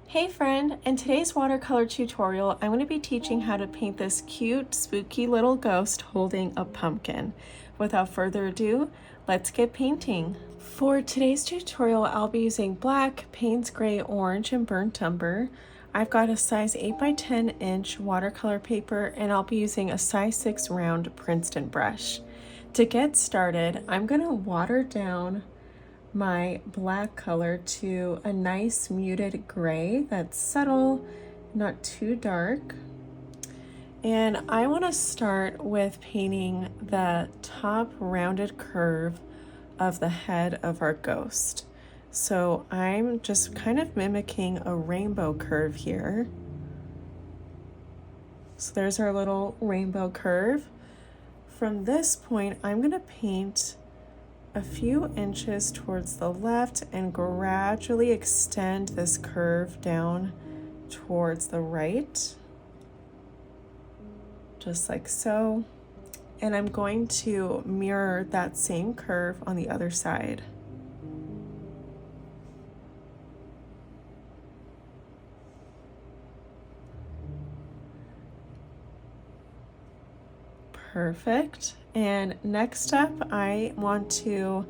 Hey friend, in today's watercolor tutorial, I'm going to be teaching how to paint this cute, spooky little ghost holding a pumpkin. Without further ado, let's get painting. For today's tutorial, I'll be using black, Payne's gray, orange, and burnt umber. I've got a size 8 by 10 inch watercolor paper, and I'll be using a size 6 round Princeton brush. To get started, I'm going to water down my black color to a nice muted gray that's subtle, not too dark. And I want to start with painting the top rounded curve of the head of our ghost. So I'm just kind of mimicking a rainbow curve here. So there's our little rainbow curve. From this point, I'm going to paint a few inches towards the left and gradually extend this curve down towards the right, just like so. And I'm going to mirror that same curve on the other side. Perfect. And next up, I want to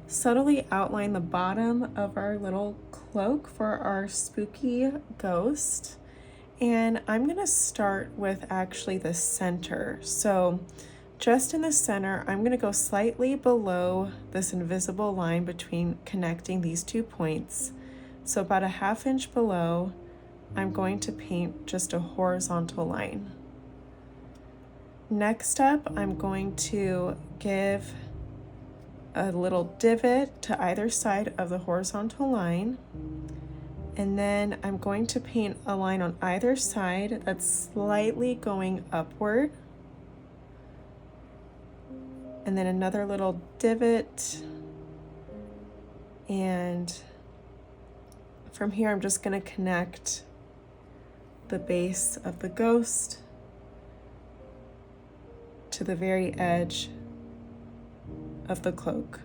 subtly outline the bottom of our little cloak for our spooky ghost. And I'm going to start with actually the center. So just in the center, I'm going to go slightly below this invisible line between connecting these 2 points. So about a ½ inch below, I'm going to paint just a horizontal line. Next up, I'm going to give a little divot to either side of the horizontal line. And then I'm going to paint a line on either side that's slightly going upward. And then another little divot. And from here, I'm just going to connect the base of the ghost to the very edge of the cloak.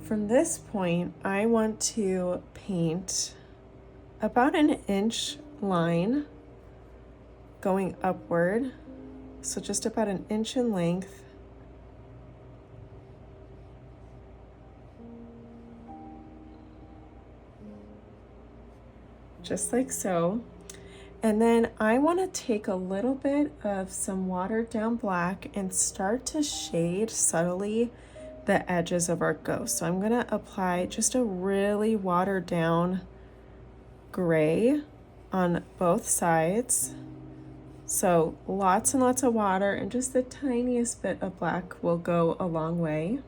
From this point, I want to paint about an inch line going upward, so just about an inch in length. Just like so. And then I want to take a little bit of some watered down black and start to shade subtly the edges of our ghost. So I'm going to apply just a really watered down gray on both sides. So lots and lots of water, and just the tiniest bit of black will go a long way.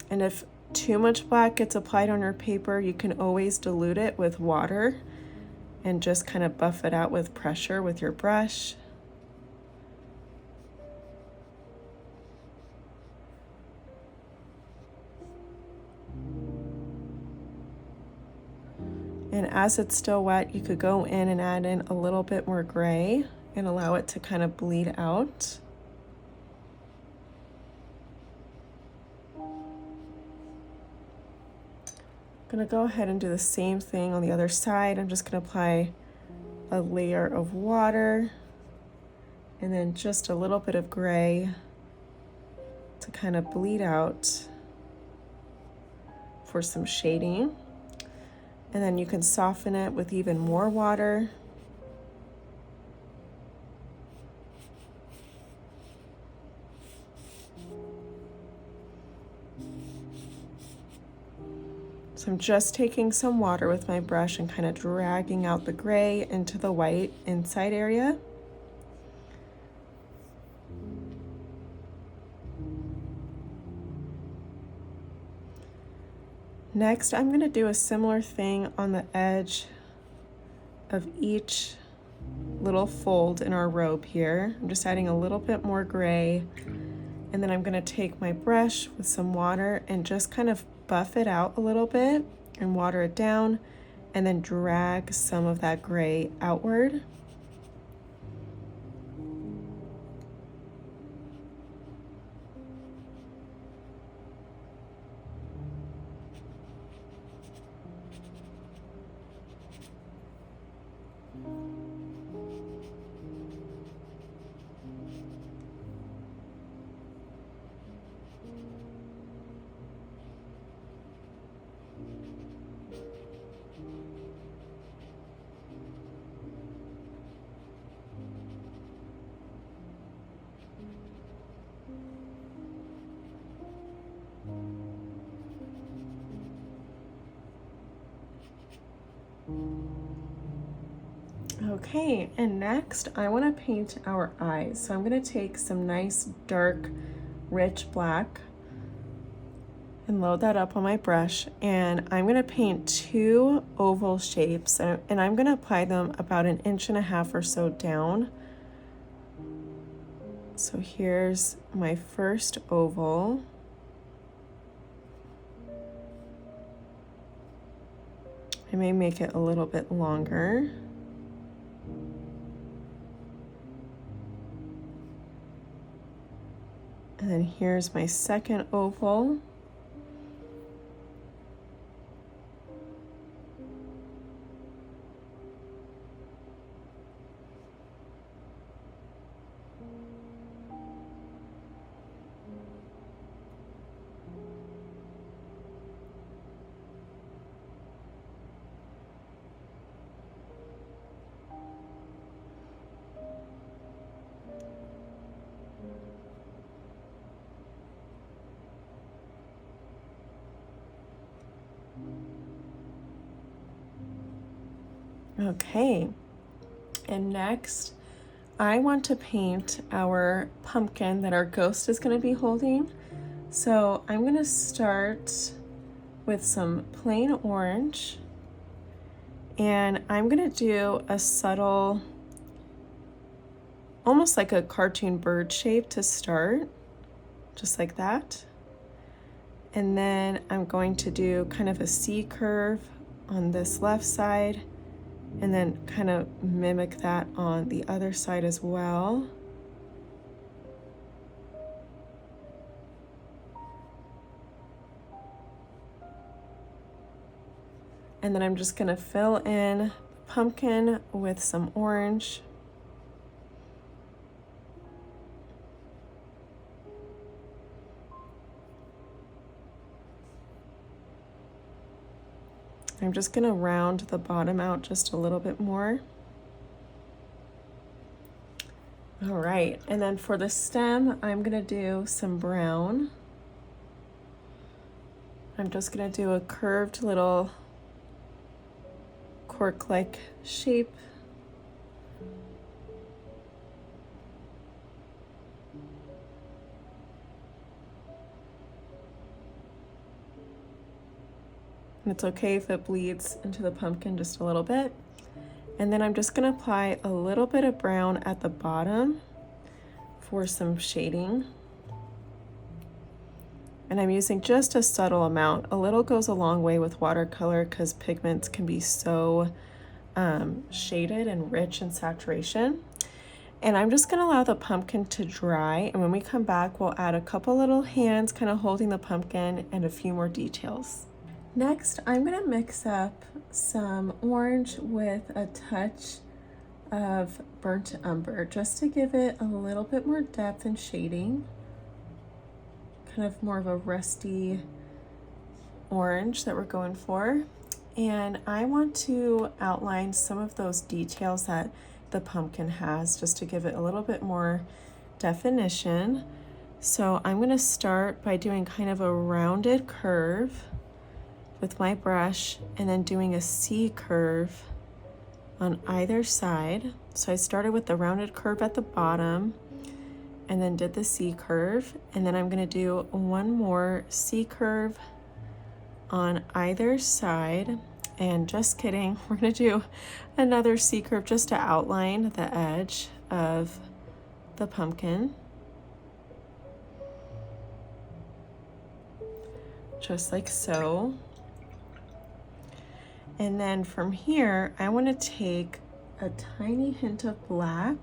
And if too much black gets applied on your paper, you can always dilute it with water and just kind of buff it out with pressure with your brush. And as it's still wet, you could go in and add in a little bit more gray and allow it to kind of bleed out. I'm going to go ahead and do the same thing on the other side. I'm just going to apply a layer of water and then just a little bit of gray to kind of bleed out for some shading. And then you can soften it with even more water. So I'm just taking some water with my brush and kind of dragging out the gray into the white inside area. Next, I'm going to do a similar thing on the edge of each little fold in our robe here. I'm just adding a little bit more gray, and then I'm going to take my brush with some water and just kind of buff it out a little bit and water it down, and then drag some of that gray outward. Okay, and next I want to paint our eyes. So I'm going to take some nice dark, rich black and load that up on my brush, and I'm going to paint two oval shapes, and I'm going to apply them about 1.5 inches or so down. So here's my first oval. I may make it a little bit longer. And then here's my second oval. Okay, and next I want to paint our pumpkin that our ghost is going to be holding. So I'm going to start with some plain orange, and I'm going to do a subtle, almost like a cartoon bird shape to start, just like that. And then I'm going to do kind of a C curve on this left side, and then kind of mimic that on the other side as well. And then I'm just going to fill in the pumpkin with some orange. I'm just going to round the bottom out just a little bit more. All right, and then for the stem, I'm going to do some brown. I'm just going to do a curved little cork-like shape. And it's okay if it bleeds into the pumpkin just a little bit. And then I'm just going to apply a little bit of brown at the bottom for some shading. And I'm using just a subtle amount. A little goes a long way with watercolor because pigments can be so shaded and rich in saturation. And I'm just going to allow the pumpkin to dry. And when we come back, we'll add a couple little hands kind of holding the pumpkin and a few more details. Next, I'm going to mix up some orange with a touch of burnt umber just to give it a little bit more depth and shading. Kind of more of a rusty orange that we're going for. And I want to outline some of those details that the pumpkin has just to give it a little bit more definition. So I'm going to start by doing kind of a rounded curve with my brush, and then doing a C curve on either side. So I started with the rounded curve at the bottom and then did the C curve, and then I'm going to do one more C curve on either side. And just kidding, we're going to do another C curve just to outline the edge of the pumpkin, just like so. And then from here, I want to take a tiny hint of black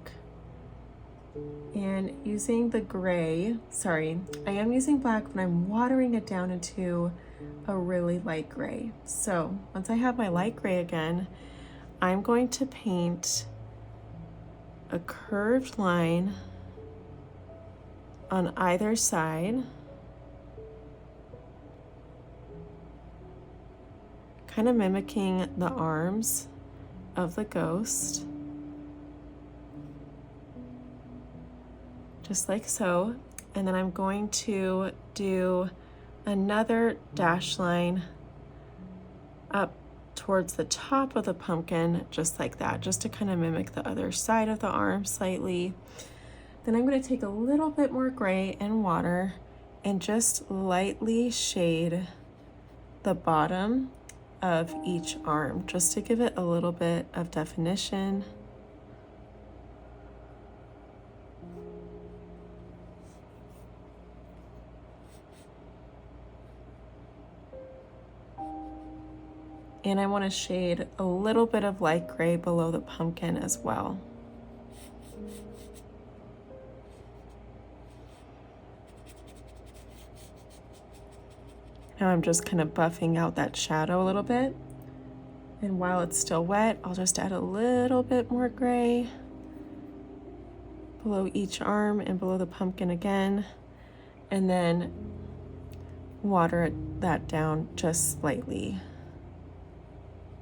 and using the gray, sorry, I am using black, but I'm watering it down into a really light gray. So once I have my light gray again, I'm going to paint a curved line on either side, kind of mimicking the arms of the ghost, just like so. And then I'm going to do another dash line up towards the top of the pumpkin, just like that, just to kind of mimic the other side of the arm slightly. Then I'm going to take a little bit more gray and water and just lightly shade the bottom of each arm, just to give it a little bit of definition. And I want to shade a little bit of light gray below the pumpkin as well. Now I'm just kind of buffing out that shadow a little bit. And while it's still wet, I'll just add a little bit more gray below each arm and below the pumpkin again. And then water that down just slightly.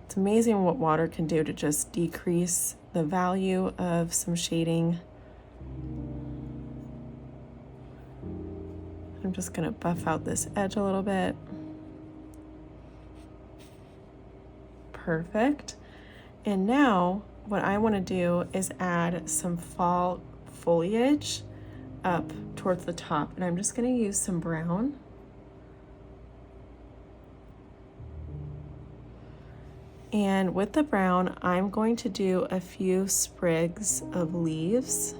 It's amazing what water can do to just decrease the value of some shading. I'm just going to buff out this edge a little bit. Perfect. And now what I want to do is add some fall foliage up towards the top. And I'm just going to use some brown. And with the brown, I'm going to do a few sprigs of leaves,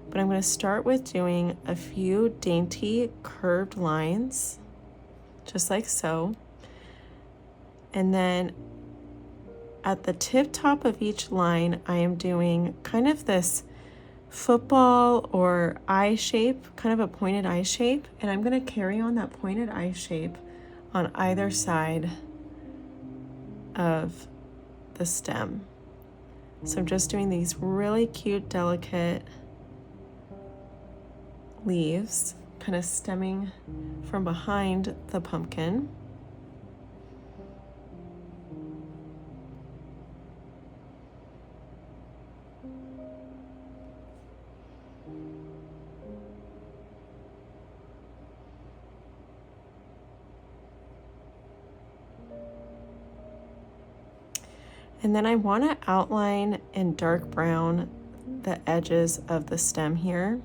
but I'm going to start with doing a few dainty curved lines, just like so. And then at the tip top of each line, I am doing kind of this football or eye shape, kind of a pointed eye shape. And I'm going to carry on that pointed eye shape on either side of the stem. So I'm just doing these really cute, delicate leaves, kind of stemming from behind the pumpkin. And then I want to outline in dark brown the edges of the stem here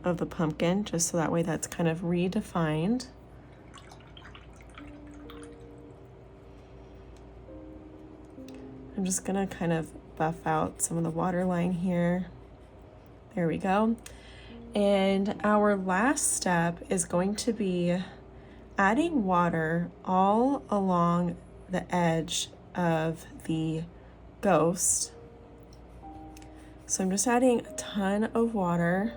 of the pumpkin, just so that way that's kind of redefined. I'm just going to kind of buff out some of the water line here. There we go. And our last step is going to be adding water all along the edge of the ghost. So I'm just adding a ton of water,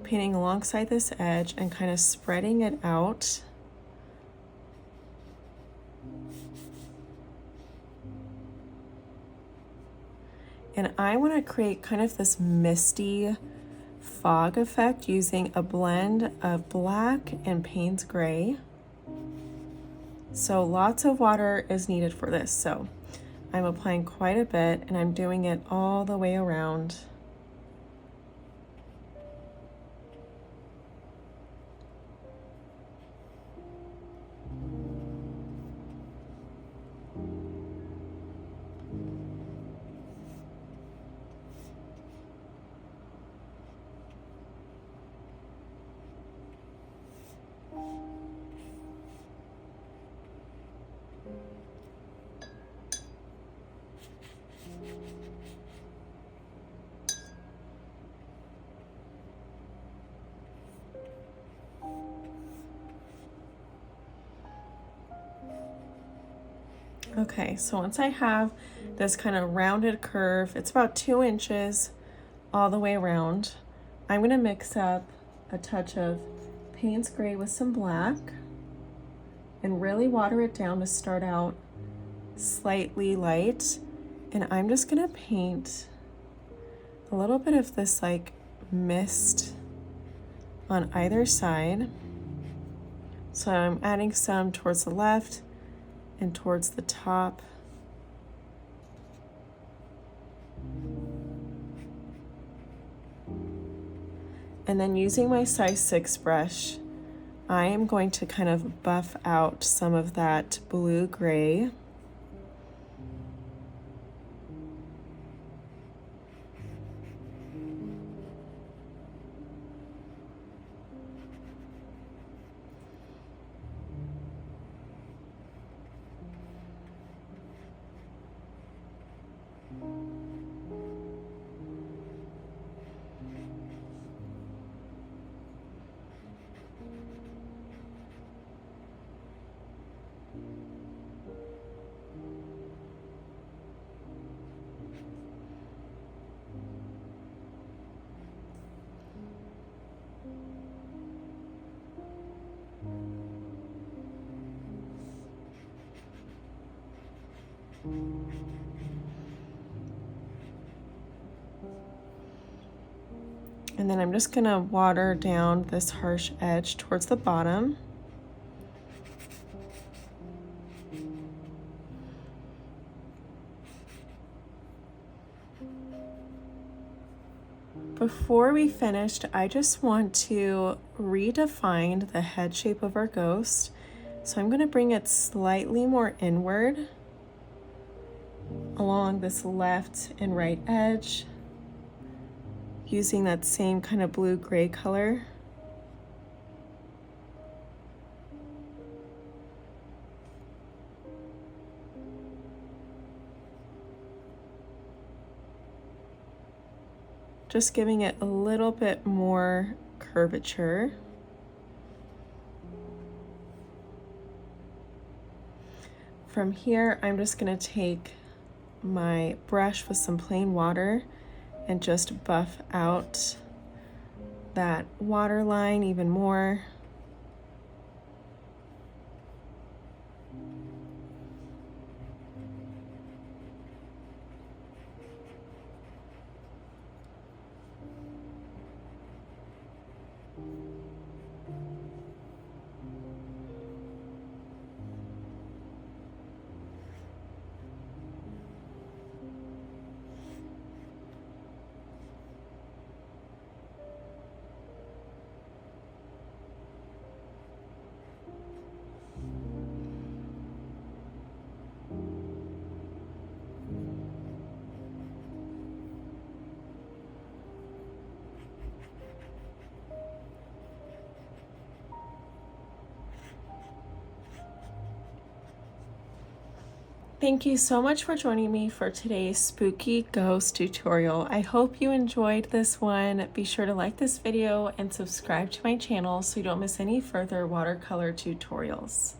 painting alongside this edge and kind of spreading it out. And I want to create kind of this misty fog effect using a blend of black and Payne's gray. So lots of water is needed for this. So I'm applying quite a bit and I'm doing it all the way around. Okay, so once I have this kind of rounded curve, it's about 2 inches all the way around, I'm going to mix up a touch of Payne's gray with some black and really water it down to start out slightly light. And I'm just going to paint a little bit of this like mist on either side. So I'm adding some towards the left and towards the top. And then using my size 6 brush, I am going to kind of buff out some of that blue-gray. And then I'm just going to water down this harsh edge towards the bottom. Before we finished, I just want to redefine the head shape of our ghost. So I'm going to bring it slightly more inward along this left and right edge, using that same kind of blue-gray color. Just giving it a little bit more curvature. From here, I'm just going to take my brush with some plain water and just buff out that water line even more. Thank you so much for joining me for today's spooky ghost tutorial. I hope you enjoyed this one. Be sure to like this video and subscribe to my channel so you don't miss any further watercolor tutorials.